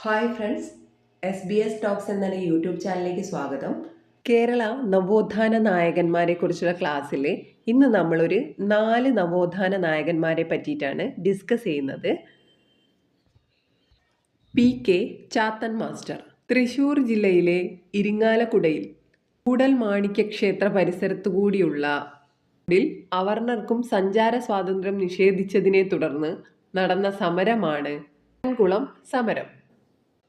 Hi friends, SBS talks എന്ന YouTube ചാനലിലേക്ക് സ്വാഗതം. കേരള നവോത്ഥാന നായകന്മാരെ കുറിച്ചുള്ള ക്ലാസ്സിൽ ഇന്ന് നമ്മളൊരു 4 നവോത്ഥാന നായകന്മാരെ പറ്റിയിട്ടാണ് ഡിസ്കസ് ചെയ്യുന്നത്. PK Chathan master. തൃശ്ശൂർ ജില്ലയിലെ ഇരിങ്ങാലക്കുടയിൽ കൂടൽമാണിക്യ ക്ഷേത്ര പരിസരത്തു കൂടിയുള്ള അവർണർക്കും സഞ്ചാര സ്വാതന്ത്ര്യം നിഷേധിച്ചതിനെ തുടർന്ന് നടന്ന സമരമാണ് കുളം സമരം.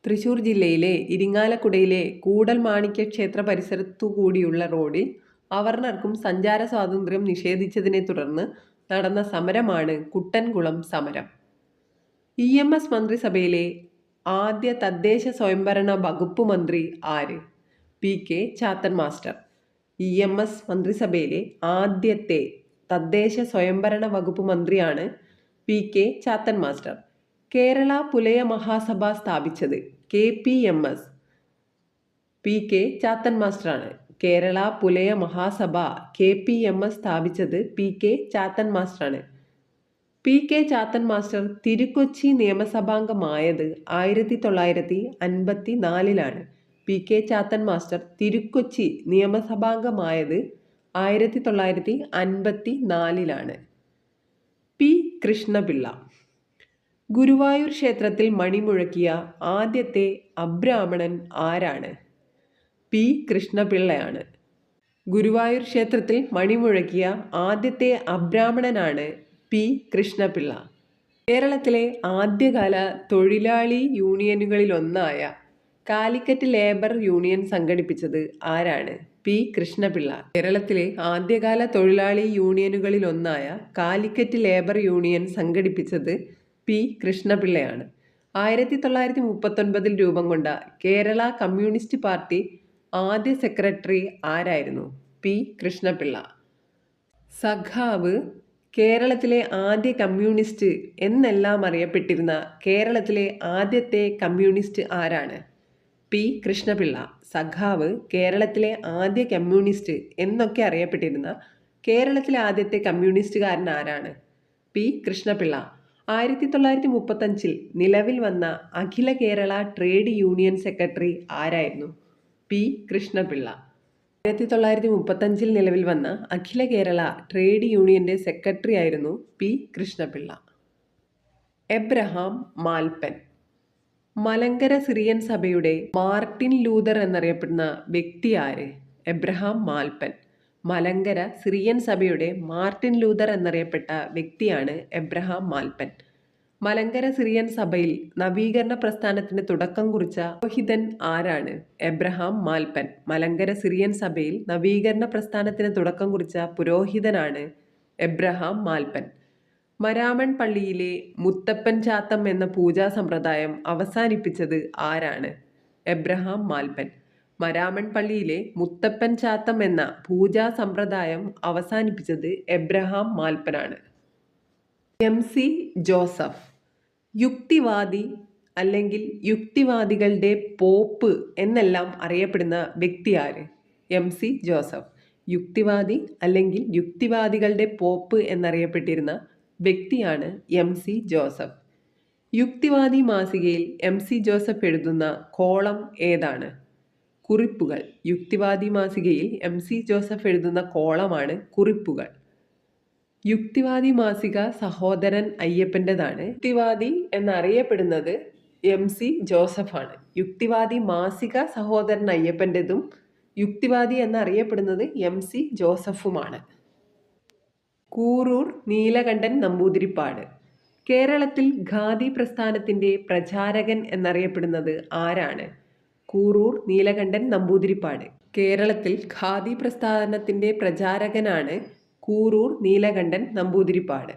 തൃശ്ശൂർ ജില്ലയിലെ ഇരിങ്ങാലക്കുടയിലെ കൂടൽമാണിക്യ ക്ഷേത്ര പരിസരത്തു കൂടിയുള്ള റോഡിൽ അവർണർക്കും സഞ്ചാര സ്വാതന്ത്ര്യം നിഷേധിച്ചതിനെ തുടർന്ന് നടന്ന സമരമാണ് കുട്ടൻകുളം സമരം. EMS മന്ത്രിസഭയിലെ ആദ്യ തദ്ദേശ സ്വയംഭരണ വകുപ്പ് മന്ത്രി ആര്? PK Chathan master. EMS മന്ത്രിസഭയിലെ ആദ്യത്തെ തദ്ദേശ സ്വയംഭരണ വകുപ്പ് മന്ത്രിയാണ് PK ചാത്തൻ മാസ്റ്റർ. കേരള പുലയ മഹാസഭ സ്ഥാപിച്ചത് KPMS. PK ചാത്തൻ മാസ്റ്ററാണ്. കേരള പുലയ മഹാസഭ KPMS സ്ഥാപിച്ചത് PK ചാത്തൻ മാസ്റ്ററാണ്. PK ചാത്തൻ മാസ്റ്റർ തിരുക്കൊച്ചി നിയമസഭാംഗമായത് 1954-ലാണ്. PK ചാത്തൻ മാസ്റ്റർ തിരുക്കൊച്ചി നിയമസഭാംഗമായത് 1954-ലാണ്. P കൃഷ്ണപിള്ള. ഗുരുവായൂർ ക്ഷേത്രത്തിൽ മണിമുഴക്കിയ ആദ്യത്തെ അബ്രാഹ്മണൻ ആരാണ്? P കൃഷ്ണപിള്ളയാണ്. ഗുരുവായൂർ ക്ഷേത്രത്തിൽ മണിമുഴക്കിയ ആദ്യത്തെ അബ്രാഹ്മണനാണ് P കൃഷ്ണപിള്ള. കേരളത്തിലെ ആദ്യകാല തൊഴിലാളി യൂണിയനുകളിലൊന്നായ കാലിക്കറ്റ് ലേബർ യൂണിയൻ സംഘടിപ്പിച്ചത് ആരാണ്? P കൃഷ്ണപിള്ള. കേരളത്തിലെ ആദ്യകാല തൊഴിലാളി യൂണിയനുകളിലൊന്നായ കാലിക്കറ്റ് ലേബർ യൂണിയൻ സംഘടിപ്പിച്ചത് P കൃഷ്ണപിള്ളയാണ്. 1939 രൂപം കൊണ്ട കേരള കമ്മ്യൂണിസ്റ്റ് പാർട്ടി ആദ്യ സെക്രട്ടറി ആരായിരുന്നു? P കൃഷ്ണപിള്ള. സഖാവ്, കേരളത്തിലെ ആദ്യ കമ്മ്യൂണിസ്റ്റ് എന്നെല്ലാം അറിയപ്പെട്ടിരുന്ന കേരളത്തിലെ ആദ്യത്തെ കമ്മ്യൂണിസ്റ്റ് ആരാണ്? P കൃഷ്ണപിള്ള. സഖാവ്, കേരളത്തിലെ ആദ്യ കമ്മ്യൂണിസ്റ്റ് എന്നൊക്കെ അറിയപ്പെട്ടിരുന്ന കേരളത്തിലെ ആദ്യത്തെ കമ്മ്യൂണിസ്റ്റുകാരൻ ആരാണ്? P കൃഷ്ണപിള്ള. 1935 നിലവിൽ വന്ന അഖില കേരള ട്രേഡ് യൂണിയൻ സെക്രട്ടറി ആരായിരുന്നു? P കൃഷ്ണപിള്ള. 1935 നിലവിൽ വന്ന അഖില കേരള ട്രേഡ് യൂണിയന്റെ സെക്രട്ടറി ആയിരുന്നു P കൃഷ്ണപിള്ള. എബ്രഹാം മാൽപ്പൻ. മലങ്കര സിറിയൻ സഭയുടെ മാർട്ടിൻ ലൂതർ എന്നറിയപ്പെടുന്ന വ്യക്തി ആര്? എബ്രഹാം മാൽപ്പൻ. മലങ്കര സിറിയൻ സഭയുടെ മാർട്ടിൻ ലൂതർ എന്നറിയപ്പെട്ട വ്യക്തിയാണ് എബ്രഹാം മാൽപ്പൻ. മലങ്കര സിറിയൻ സഭയിൽ നവീകരണ പ്രസ്ഥാനത്തിന് തുടക്കം കുറിച്ച പുരോഹിതൻ ആരാണ്? എബ്രഹാം മാൽപ്പൻ. മലങ്കര സിറിയൻ സഭയിൽ നവീകരണ പ്രസ്ഥാനത്തിന് തുടക്കം കുറിച്ച പുരോഹിതനാണ് എബ്രഹാം മാൽപ്പൻ. മരാമൺ പള്ളിയിലെ മുത്തപ്പൻ ചാത്തം എന്ന പൂജാ സമ്പ്രദായം അവസാനിപ്പിച്ചത് ആരാണ്? എബ്രഹാം മാൽപ്പൻ. മരാമൺ പള്ളിയിലെ മുത്തപ്പൻ ചാത്തം എന്ന പൂജാ സമ്പ്രദായം അവസാനിപ്പിച്ചത് എബ്രഹാം മാൽപ്പനാണ്. MC ജോസഫ്. യുക്തിവാദി അല്ലെങ്കിൽ യുക്തിവാദികളുടെ പോപ്പ് എന്നെല്ലാം അറിയപ്പെടുന്ന വ്യക്തി ആര്? MC ജോസഫ്. യുക്തിവാദി അല്ലെങ്കിൽ യുക്തിവാദികളുടെ പോപ്പ് എന്നറിയപ്പെട്ടിരുന്ന വ്യക്തിയാണ് MC ജോസഫ്. യുക്തിവാദി മാസികയിൽ MC ജോസഫ് എഴുതുന്ന കോളം ഏതാണ്? കുറിപ്പുകൾ. യുക്തിവാദി മാസികയിൽ MC ജോസഫ് എഴുതുന്ന കോളമാണ് കുറിപ്പുകൾ. യുക്തിവാദി മാസിക സഹോദരൻ അയ്യപ്പൻ്റെതാണ്. യുക്തിവാദി എന്നറിയപ്പെടുന്നത് MC ജോസഫാണ്. യുക്തിവാദി മാസിക സഹോദരൻ അയ്യപ്പൻ്റെതും യുക്തിവാദി എന്നറിയപ്പെടുന്നത് MC ജോസഫുമാണ്. കൂറൂർ നീലകണ്ഠൻ നമ്പൂതിരിപ്പാട്. കേരളത്തിൽ ഖാദി പ്രസ്ഥാനത്തിൻ്റെ പ്രചാരകൻ എന്നറിയപ്പെടുന്നത് ആരാണ്? കൂറൂർ നീലകണ്ഠൻ നമ്പൂതിരിപ്പാട്. കേരളത്തിൽ ഖാദി പ്രസ്ഥാനത്തിൻ്റെ പ്രചാരകനാണ് കൂറൂർ നീലകണ്ഠൻ നമ്പൂതിരിപ്പാട്.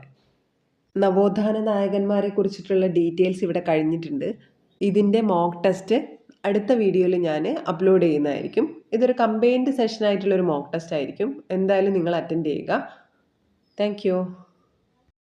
നവോത്ഥാന നായകന്മാരെ കുറിച്ചിട്ടുള്ള ഡീറ്റെയിൽസ് ഇവിടെ കഴിഞ്ഞിട്ടുണ്ട്. ഇതിൻ്റെ മോക്ക് ടെസ്റ്റ് അടുത്ത വീഡിയോയിൽ ഞാൻ അപ്ലോഡ് ചെയ്യുന്നതായിരിക്കും. ഇതൊരു കമ്പൈൻഡ് സെഷനായിട്ടുള്ളൊരു മോക്ക് ടെസ്റ്റ് ആയിരിക്കും. എന്തായാലും നിങ്ങൾ അറ്റൻഡ് ചെയ്യുക. Thank you.